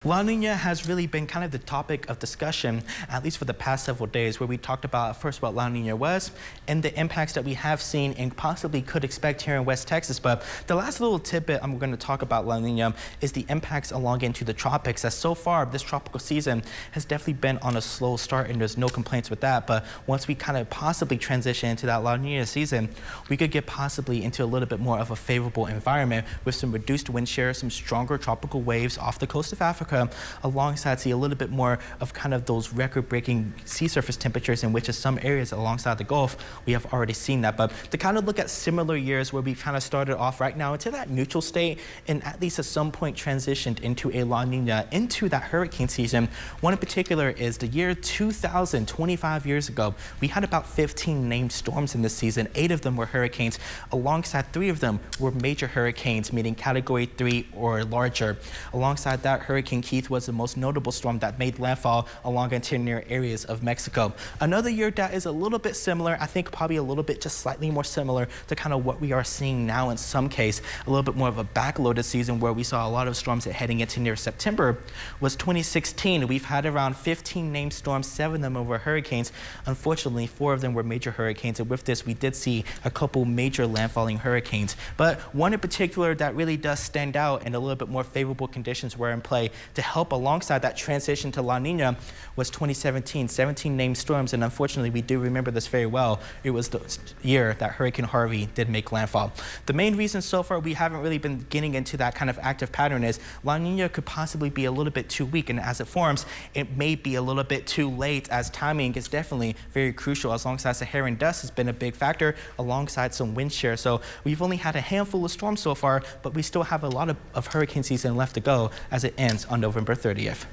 La Niña has really been kind of the topic of discussion, at least for the past several days, where we talked about first what La Niña was and the impacts that we have seen and possibly could expect here in West Texas. But the last little tidbit I'm going to talk about La Niña is the impacts along into the tropics, as so far this tropical season has definitely been on a slow start and there's no complaints with that. But once we kind of possibly transition into that La Niña season, we could get possibly into a little bit more of a favorable environment with some reduced wind shear, some stronger tropical waves off the coast of Africa, alongside see a little bit more of kind of those record-breaking sea surface temperatures in which in some areas alongside the Gulf we have already seen that. But to kind of look at similar years where we kind of started off right now into that neutral state and at least at some point transitioned into a La Nina, into that hurricane season, one in particular is the year 2000, 25 years ago. We had about 15 named storms in this season. 8 of them were hurricanes. Alongside 3 of them were major hurricanes, meaning category 3 or larger. Alongside that, Hurricane Keith was the most notable storm that made landfall along interior areas of Mexico. Another year that is a little bit similar, I think probably a little bit just slightly more similar to kind of what we are seeing now in some case, a little bit more of a backloaded season where we saw a lot of storms heading into near September, was 2016. We've had around 15 named storms, 7 of them were hurricanes. Unfortunately, 4 of them were major hurricanes, and with this we did see a couple major landfalling hurricanes. But one in particular that really does stand out and a little bit more favorable conditions were in play to help alongside that transition to La Nina was 2017, 17 named storms, and unfortunately we do remember this very well. It was the year that Hurricane Harvey did make landfall. The main reason so far we haven't really been getting into that kind of active pattern is La Nina could possibly be a little bit too weak, and as it forms it may be a little bit too late, as timing is definitely very crucial, as alongside Saharan dust has been a big factor alongside some wind shear. So we've only had a handful of storms so far, but we still have a lot of hurricane season left to go as it ends on November 30th.